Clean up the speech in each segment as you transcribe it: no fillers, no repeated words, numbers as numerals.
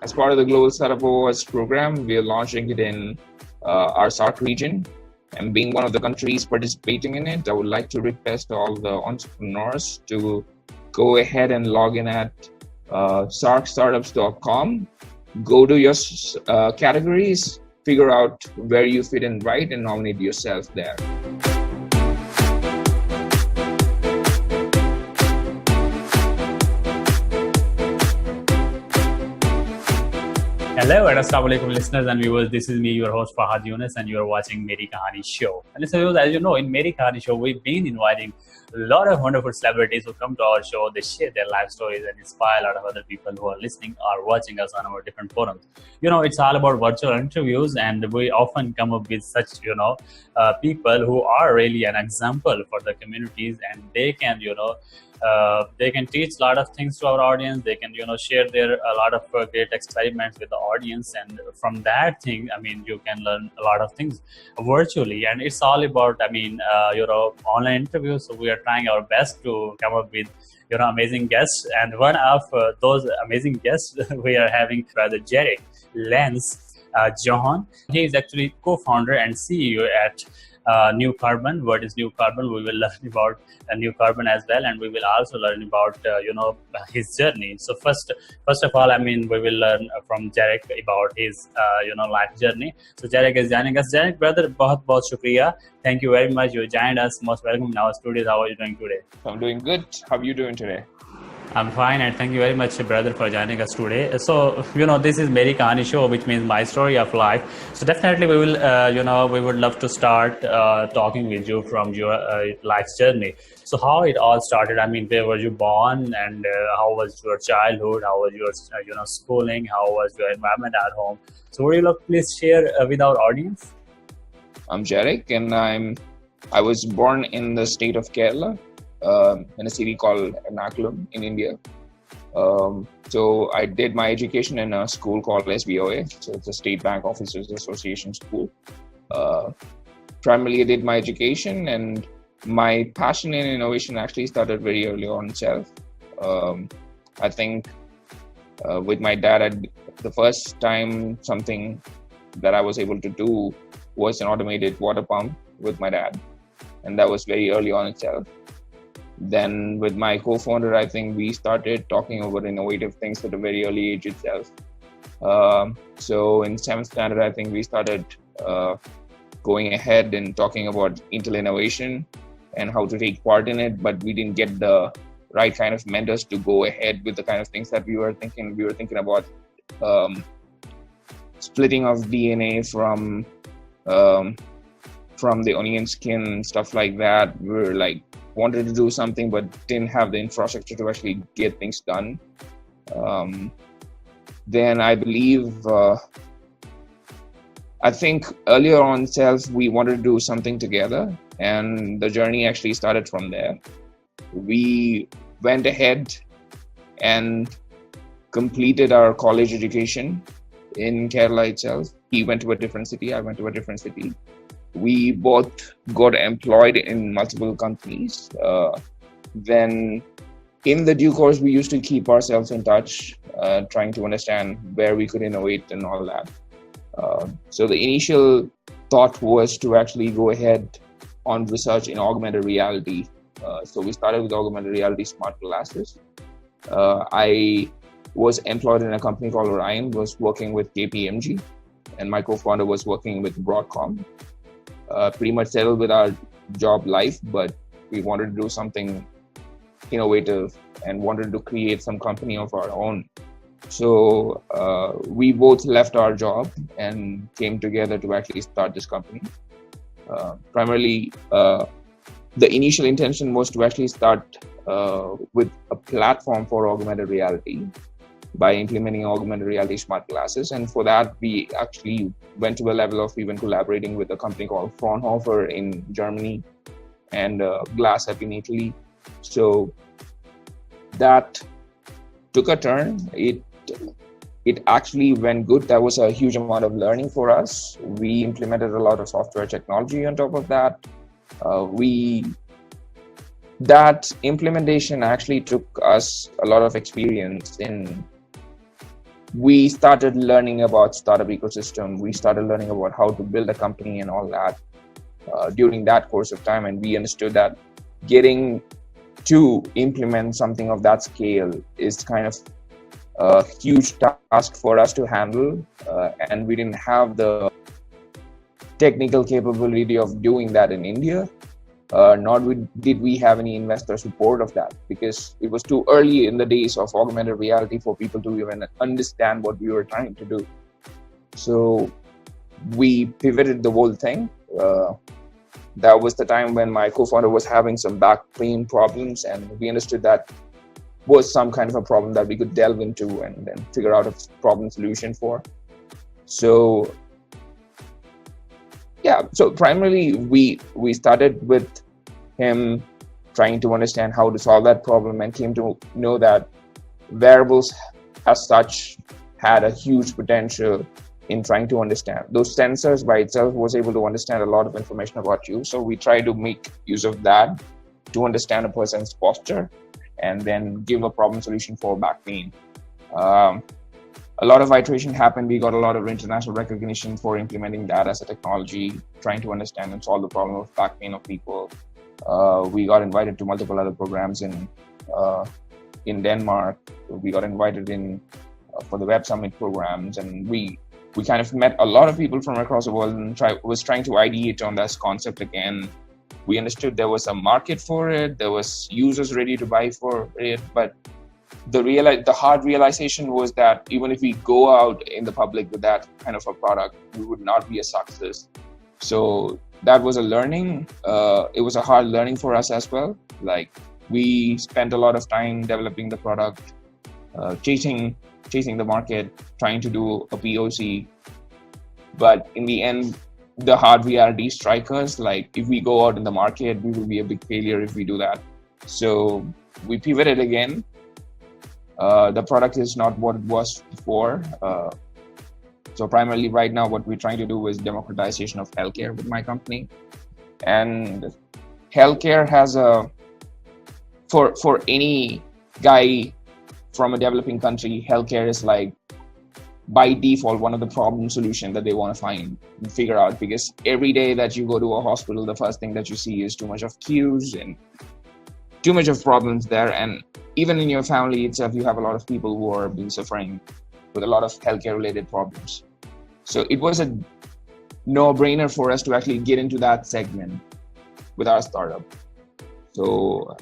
As part of the Global Startup Awards program, we are launching it in our SAARC region. And being one of the countries participating in it, I would like to request all the entrepreneurs to go ahead and log in at saarcstartups.com. Go to your categories, figure out where you fit in right, and nominate yourself there. Hello and Assalamualaikum listeners and viewers. This is me, your host Fahad Younis, and you are watching Meri Kahani Show. And listeners, as you know, in Meri Kahani Show, we've been inviting a lot of wonderful celebrities who come to our show. They share their life stories and inspire a lot of other people who are listening or watching us on our different forums. You know, it's all about virtual interviews, and we often come up with such, people who are really an example for the communities, and they can, they can teach a lot of things to our audience. They can, share a lot of great experiments with the audience, and from that thing, you can learn a lot of things virtually. And it's all about, online interviews. So we are trying our best to come up with, amazing guests. And one of those amazing guests we are having Brother Jerric Lyns. Johan. He is actually co-founder and CEO at Nucarbn. What is Nucarbn? We will learn about Nucarbn as well, and we will also learn about his journey. So first of all, we will learn from Jerric about his life journey. So Jerric is joining us. Jerric, brother, बहुत shukriya. Thank you very much. You joined us. Most welcome in our studios. How are you doing today? I'm doing good. How are you doing today? I'm fine, and thank you very much, brother, for joining us today. So, this is Meri Kahani Show, which means my story of life. So definitely we will, we would love to start talking with you from your life's journey. So how it all started, where were you born, and how was your childhood? How was your, schooling? How was your environment at home? So would you please share with our audience? I'm Jerric, and I was born in the state of Kerala. In a city called Ernakulam in India. So I did my education in a school called SBOA. So it's a State Bank Officers Association school. Primarily I did my education, and my passion in innovation actually started very early on itself. I think with my dad, the first time something that I was able to do was an automated water pump with my dad. And that was very early on itself. Then with my co-founder, I think we started talking about innovative things at a very early age itself. So in 7th standard, I think we started going ahead and talking about Intel innovation and how to take part in it, but we didn't get the right kind of mentors to go ahead with the kind of things that we were thinking. We were thinking about splitting of DNA from the onion skin and stuff like that. We were wanted to do something but didn't have the infrastructure to actually get things done. Then I believe, I think earlier on itself, we wanted to do something together, and the journey actually started from there. We went ahead and completed our college education in Kerala itself. He went to a different city, I went to a different city. We both got employed in multiple companies. Then in the due course, we used to keep ourselves in touch, trying to understand where we could innovate and all that. So the initial thought was to actually go ahead on research in augmented reality. So we started with augmented reality smart glasses. I was employed in a company called Orion, was working with KPMG, and my co-founder was working with Broadcom. Pretty much settled with our job life, but we wanted to do something innovative and wanted to create some company of our own. So we both left our job and came together to actually start this company. Primarily, the initial intention was to actually start with a platform for augmented reality by implementing augmented reality smart glasses. And for that, we actually went to a level of even collaborating with a company called Fraunhofer in Germany and Glass in Italy. So that took a turn. It actually went good. That was a huge amount of learning for us. We implemented a lot of software technology on top of that. That implementation actually took us a lot of experience in we started learning about startup ecosystem. We started learning about how to build a company and all that during that course of time. And we understood that getting to implement something of that scale is kind of a huge task for us to handle. And we didn't have the technical capability of doing that in India. Nor did we have any investor support of that, because it was too early in the days of augmented reality for people to even understand what we were trying to do. So we pivoted the whole thing. That was the time when my co-founder was having some back pain problems, and we understood that was some kind of a problem that we could delve into and then figure out a problem solution for. So yeah, so primarily we started with him trying to understand how to solve that problem, and came to know that wearables as such had a huge potential in trying to understand. Those sensors by itself was able to understand a lot of information about you. So we try to make use of that to understand a person's posture and then give a problem solution for back pain. A lot of iteration happened. We got a lot of international recognition for implementing that as a technology, trying to understand and solve the problem of back pain of people. We got invited to multiple other programs in Denmark. We got invited in for the Web Summit programs, and we kind of met a lot of people from across the world and was trying to ideate on this concept again. We understood there was a market for it, there was users ready to buy for it, but the hard realization was that even if we go out in the public with that kind of a product, we would not be a success. So that was a learning. It was a hard learning for us as well. Like, we spent a lot of time developing the product, chasing the market, trying to do a POC. But in the end, the hard reality strikes us. Like, if we go out in the market, we will be a big failure if we do that. So we pivoted again. The product is not what it was before. So primarily right now, what we're trying to do is democratization of healthcare with my company. And healthcare has for any guy from a developing country, healthcare is like by default one of the problem solution that they want to find and figure out, because every day that you go to a hospital, the first thing that you see is too much of queues and too much of problems there. And even in your family itself, you have a lot of people who are been suffering with a lot of healthcare related problems. So it was a no-brainer for us to actually get into that segment with our startup. So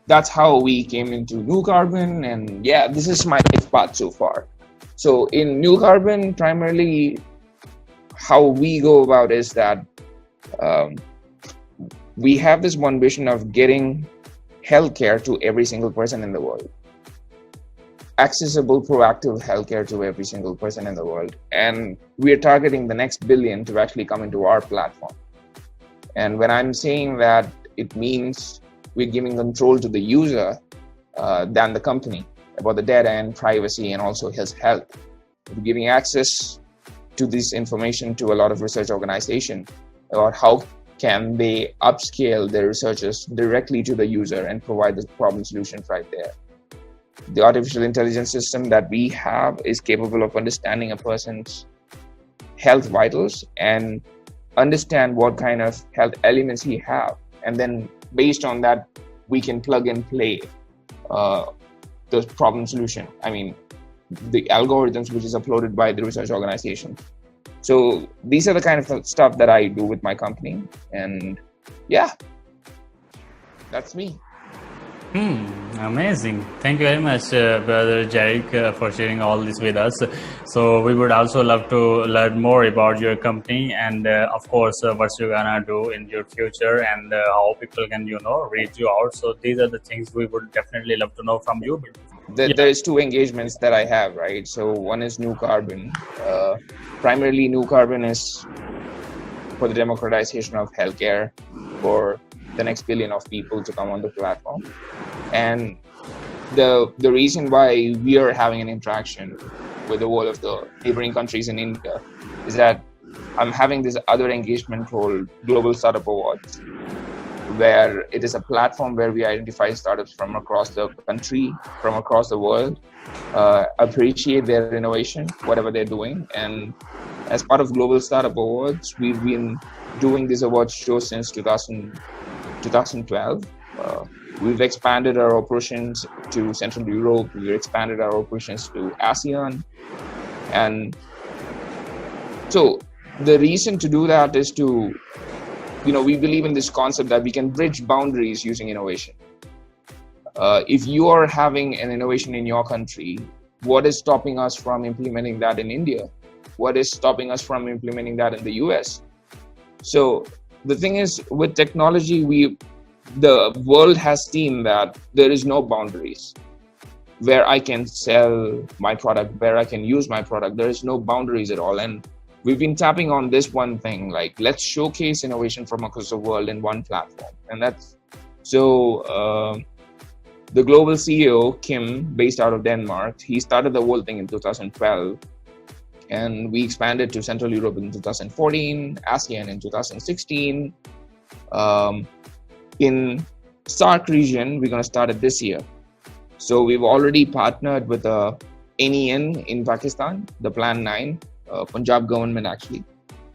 that's how we came into Nucarbn, and yeah, this is my path so far. So in Nucarbn, primarily how we go about is that we have this one vision of getting healthcare to every single person in the world. Accessible, proactive healthcare to every single person in the world. And we are targeting the next billion to actually come into our platform. And when I'm saying that, it means we're giving control to the user than the company about the data and privacy and also his health. We're giving access to this information to a lot of research organizations about how can they upscale their researchers directly to the user and provide the problem solution right there. The artificial intelligence system that we have is capable of understanding a person's health vitals and understand what kind of health elements he have. And then based on that, we can plug and play the problem solution. I mean, the algorithms which is uploaded by the research organization. So these are the kind of stuff that I do with my company. And yeah, that's me. Amazing. Thank you very much, Brother Jerric, for sharing all this with us. So we would also love to learn more about your company and, of course, what you're gonna do in your future and how people can, reach you out. So these are the things we would definitely love to know from you. There's two engagements that I have, right? So one is Nucarbn. Primarily, Nucarbn is for the democratization of healthcare for the next billion of people to come on the platform. And the reason why we are having an interaction with the whole of the neighboring countries in India is that I'm having this other engagement called Global Startup Awards. where it is a platform where we identify startups from across the country, from across the world, appreciate their innovation, whatever they're doing. And as part of Global Startup Awards, we've been doing this awards show since 2012. We've expanded our operations to Central Europe. We've expanded our operations to ASEAN. And so the reason to do that is to, we believe in this concept that we can bridge boundaries using innovation. If you are having an innovation in your country, what is stopping us from implementing that in India? What is stopping us from implementing that in the US? So the thing is, with technology, the world has seen that there is no boundaries. Where I can sell my product, where I can use my product, there is no boundaries at all. And we've been tapping on this one thing, like, let's showcase innovation from across the world in one platform. And that's so the global CEO, Kim, based out of Denmark, he started the whole thing in 2012. And we expanded to Central Europe in 2014, ASEAN in 2016. In SAARC region, we're going to start it this year. So we've already partnered with the NEN in Pakistan, the Plan 9, Punjab government actually.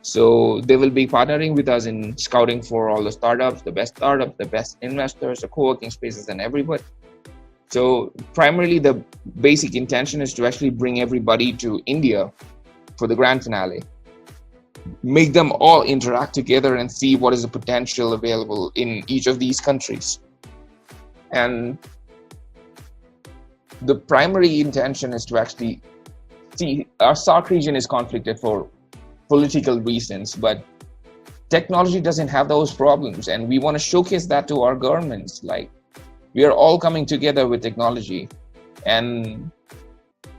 So they will be partnering with us in scouting for all the startups, the best investors, the co-working spaces, and everybody. So primarily the basic intention is to actually bring everybody to India for the grand finale. Make them all interact together and see what is the potential available in each of these countries. And the primary intention is to actually see, our SAARC region is conflicted for political reasons, but technology doesn't have those problems. And we want to showcase that to our governments. Like, we are all coming together with technology. And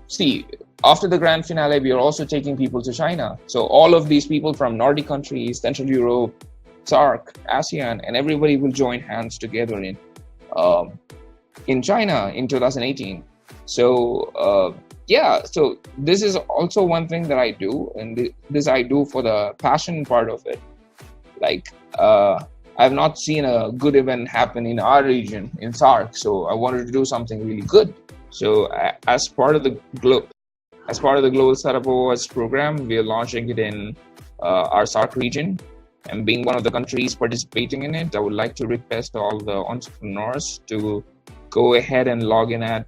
see, after the grand finale, we are also taking people to China. So all of these people from Nordic countries, Central Europe, SAARC, ASEAN, and everybody will join hands together in China in 2018. So so this is also one thing that I do, and this I do for the passion part of it. Like, I've not seen a good event happen in our region, in SAARC, so I wanted to do something really good. So as part of the Global Startup Awards program, we are launching it in our SAARC region. And being one of the countries participating in it, I would like to request all the entrepreneurs to go ahead and log in at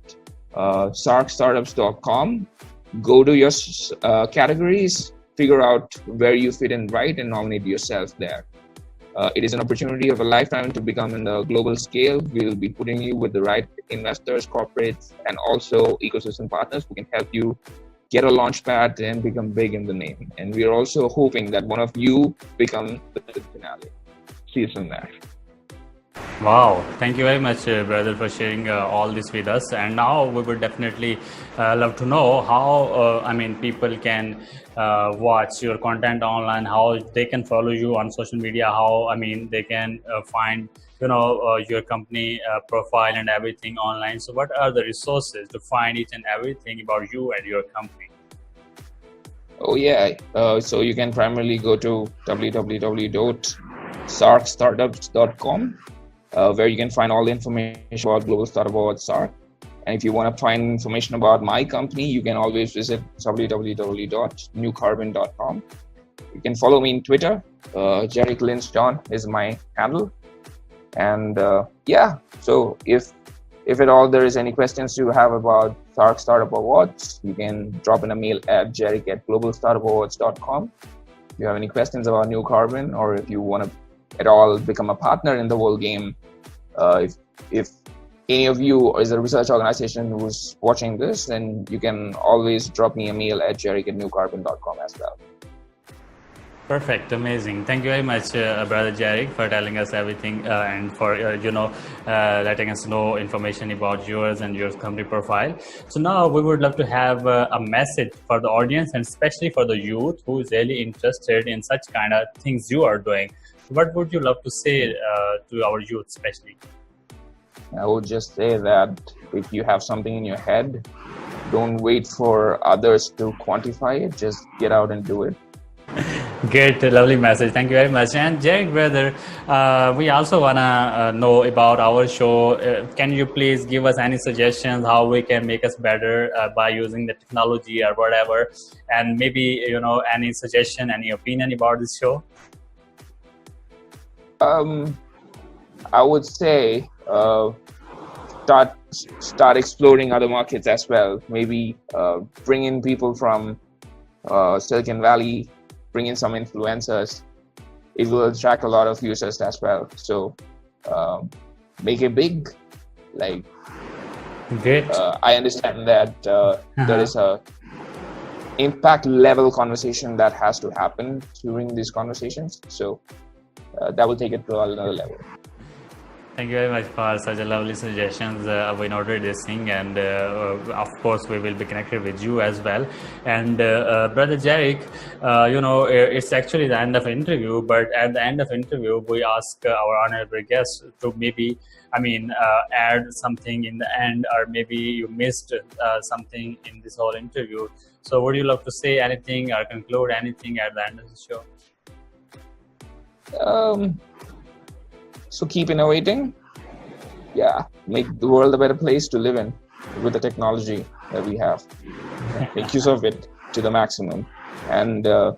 SAARCstartups.com. Go to your categories, figure out where you fit in right, and nominate yourself there. It is an opportunity of a lifetime to become in the global scale. We'll be putting you with the right investors, corporates, and also ecosystem partners who can help you get a launch pad and become big in the name. And we are also hoping that one of you become the finale. See you soon there. Wow, thank you very much, brother, for sharing all this with us. And now we would definitely love to know how, people can watch your content online, how they can follow you on social media, how, they can find, your company profile and everything online. So what are the resources to find each and everything about you and your company? Oh, yeah. So you can primarily go to www.saarcstartups.com. Where you can find all the information about Global Startup Awards SAARC. And if you want to find information about my company, you can always visit www.nucarbn.com. You can follow me on Twitter. Jerric Lyns John is my handle. And so if at all there is any questions you have about SAARC Startup Awards, you can drop in a mail at jerric@globalstartupawards.com. If you have any questions about Nucarbn, or if you want to at all become a partner in the whole game, if any of you is a research organization who's watching this, then you can always drop me a mail at jerric@nucarbn.com as well. Perfect, amazing. Thank you very much, brother Jerric, for telling us everything and for letting us know information about yours and your company profile. So now we would love to have a message for the audience, and especially for the youth who is really interested in such kind of things you are doing. What would you love to say to our youth especially? I would just say that if you have something in your head, don't wait for others to quantify it. Just get out and do it. Great, lovely message. Thank you very much. And Jerric, brother, we also wanna know about our show. Can you please give us any suggestions how we can make us better by using the technology or whatever? And maybe any suggestion, any opinion about this show? I would say start exploring other markets as well. Maybe bring in people from Silicon Valley, bring in some influencers. It will attract a lot of users as well. So make it big. Like, Great. I understand that there is a impact level conversation that has to happen during these conversations. So that will take it to another level. Thank you very much for such a lovely suggestions. We noted this thing, and of course we will be connected with you as well. And brother Jerric, it's actually the end of interview, but at the end of interview we ask our honorable guests to maybe add something in the end, or maybe you missed something in this whole interview. So would you love to say anything or conclude anything at the end of the show? So keep innovating. Yeah, make the world a better place to live in with the technology that we have. Make use of it to the maximum. And there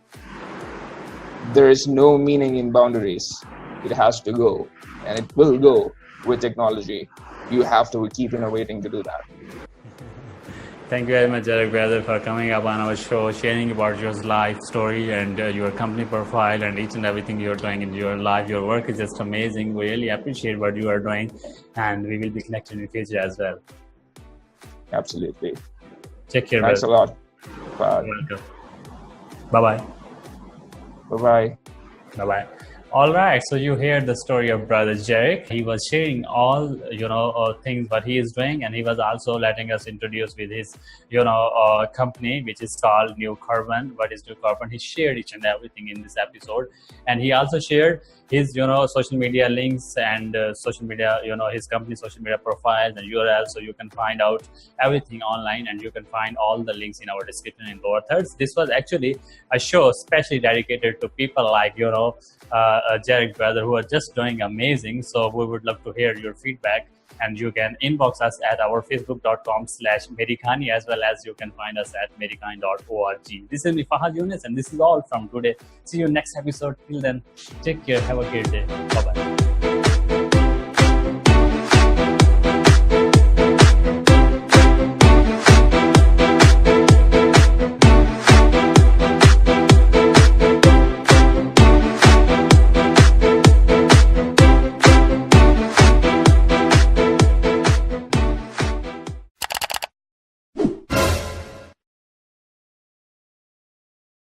is no meaning in boundaries. It has to go, and it will go with technology. You have to keep innovating to do that. Thank you very much, Jerric, brother, for coming up on our show, sharing about your life story and your company profile and each and everything you're doing in your life. Your work is just amazing. We really appreciate what you are doing, and we will be connected in the future as well. Absolutely. Take care, Thanks brother. a lot. Bye-bye. Bye-bye. Bye-bye. All right, so you hear the story of brother Jerric. He was sharing all things what he is doing, and he was also letting us introduce with his company, which is called Nucarbn. What is Nucarbn? He shared each and everything in this episode, and he also shared his social media links and social media, his company social media profiles and URL, so you can find out everything online, and you can find all the links in our description in lower thirds. This was actually a show specially dedicated to people like Jerric, brother, who are just doing amazing. So we would love to hear your feedback, and you can inbox us at our facebook.com/Merikani, as well as you can find us at merikani.org. This is me, Fahad Younis, and this is all from today. See you next episode. Till then, take care. Have a great day. Bye-bye.